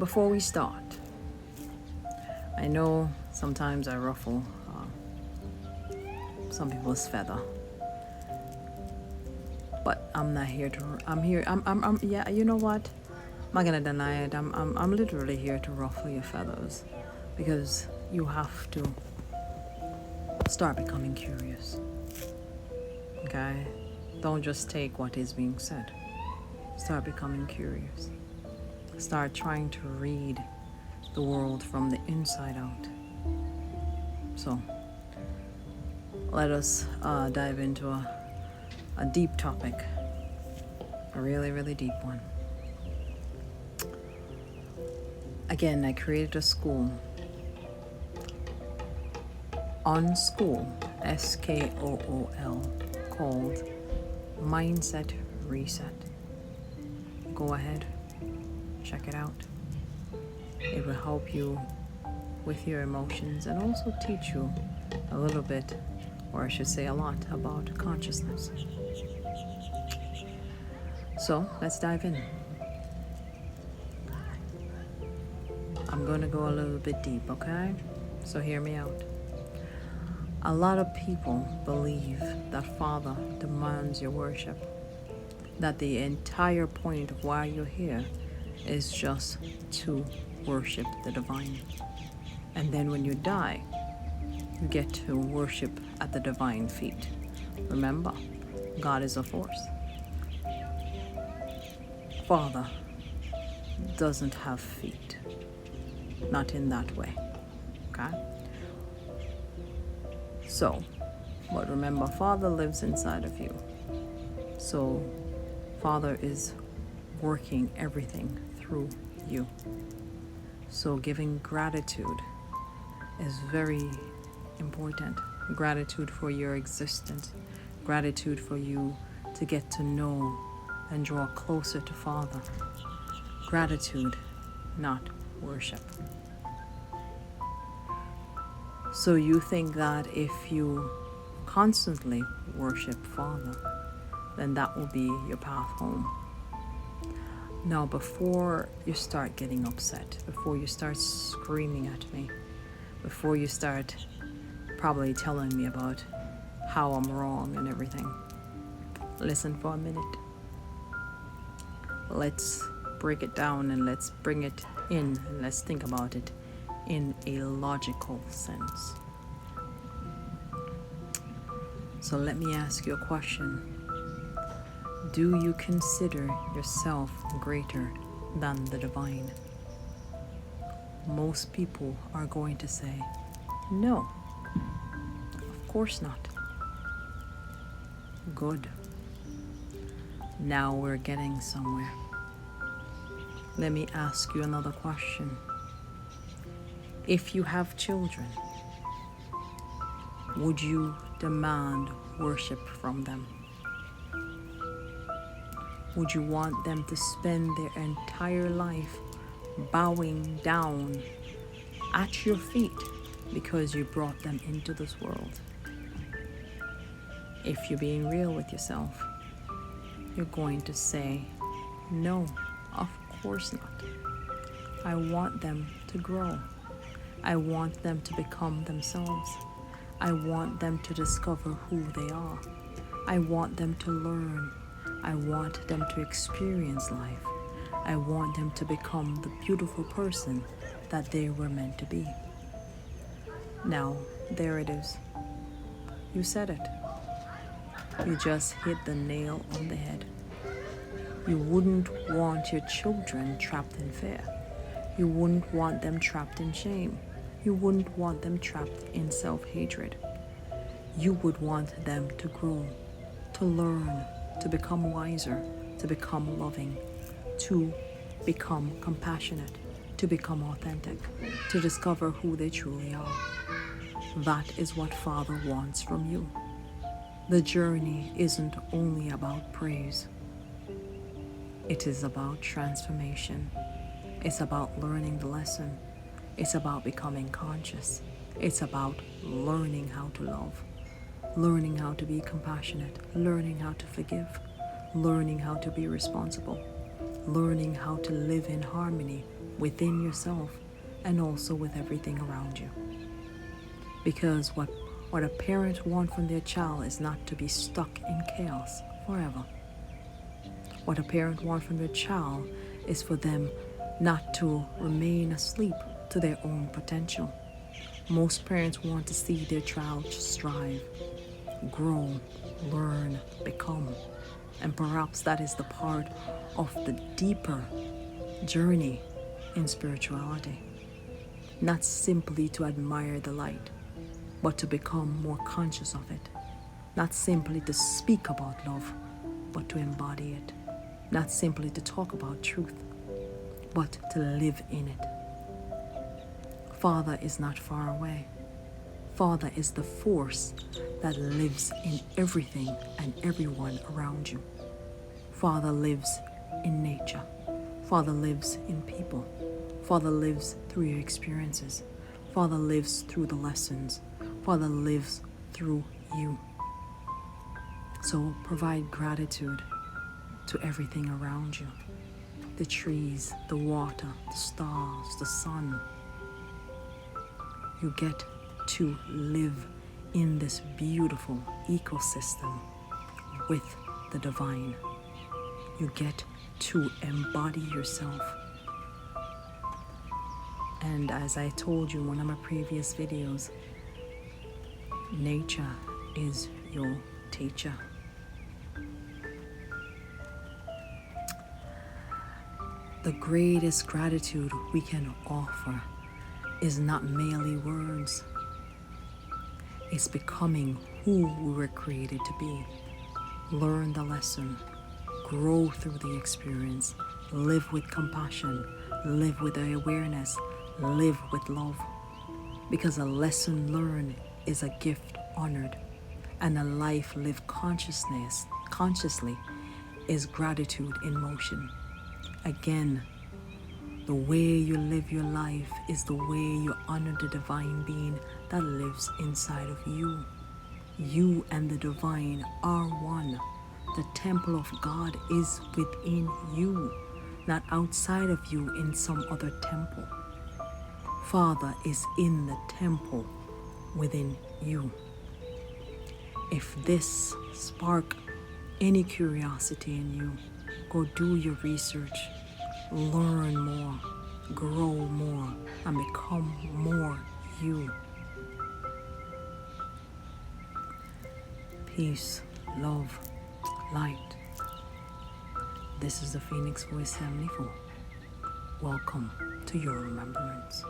before we start, I know sometimes I ruffle some people's feather, but I'm not here to. Yeah. You know what? I'm not gonna deny it. I'm literally here to ruffle your feathers, because you have to start becoming curious. Okay? Don't just take what is being said. Start becoming curious. Start trying to read the world from the inside out. So, let us dive into a deep topic, a really, really deep one. Again, I created a school, Unskool, SKOOL, called Mindset Reset. Go ahead, check it out. It will help you with your emotions and also teach you a little bit, or I should say a lot, about consciousness. So let's dive in. I'm going to go a little bit deep, okay? So hear me out. A lot of people believe that Father demands your worship, that the entire point of why you're here is just to worship the divine. And then when you die, you get to worship at the divine feet. Remember, God is a force. Father doesn't have feet. Not in that way. Okay? So, but remember, Father lives inside of you. So, Father is working everything through you. So, giving gratitude is very important. Gratitude for your existence. Gratitude for you to get to know and draw closer to Father. Gratitude, not worship. So you think that if you constantly worship Father, then that will be your path home. Now, before you start getting upset, before you start screaming at me, before you start probably telling me about how I'm wrong and everything, listen for a minute. Let's break it down and let's bring it in and let's think about it in a logical sense. So let me ask you a question. Do you consider yourself greater than the divine? Most people are going to say, no, of course not. Good. Now we're getting somewhere. Let me ask you another question. If you have children, would you demand worship from them? Would you want them to spend their entire life bowing down at your feet because you brought them into this world? If you're being real with yourself, you're going to say, no, of course not. I want them to grow. I want them to become themselves. I want them to discover who they are. I want them to learn. I want them to experience life. I want them to become the beautiful person that they were meant to be. Now, there it is. You said it. You just hit the nail on the head. You wouldn't want your children trapped in fear. You wouldn't want them trapped in shame. You wouldn't want them trapped in self-hatred. You would want them to grow, to learn, to become wiser, to become loving, to become compassionate, to become authentic, to discover who they truly are. That is what Father wants from you. The journey isn't only about praise. It is about transformation. It's about learning the lesson. It's about becoming conscious. It's about learning how to love, learning how to be compassionate, learning how to forgive, learning how to be responsible, learning how to live in harmony within yourself and also with everything around you. Because what a parent wants from their child is not to be stuck in chaos forever. What a parent wants from their child is for them not to remain asleep to their own potential. Most parents want to see their child strive, grow, learn, become. And perhaps that is the part of the deeper journey in spirituality. Not simply to admire the light, but to become more conscious of it. Not simply to speak about love, but to embody it. Not simply to talk about truth, but to live in it. Father is not far away. Father is the force that lives in everything and everyone around you. Father lives in nature. Father lives in people. Father lives through your experiences. Father lives through the lessons. Father lives through you. So provide gratitude to everything around you. The trees, the water, the stars, the sun. You get to live in this beautiful ecosystem with the divine. You get to embody yourself. And as I told you in one of my previous videos, nature is your teacher. The greatest gratitude we can offer is not merely words. It's becoming who we were created to be. Learn the lesson, grow through the experience, live with compassion, live with the awareness, live with love. Because a lesson learned is a gift honored, and a life lived consciously is gratitude in motion. Again, the way you live your life is the way you honor the divine being that lives inside of you. You and the divine are one. The temple of God is within you, not outside of you in some other temple. Father is in the temple within you. If this spark any curiosity in you, go do your research, learn more, grow more, and become more you. Peace, love, light. This is the Phoenix Voice 74. Welcome to your remembrance.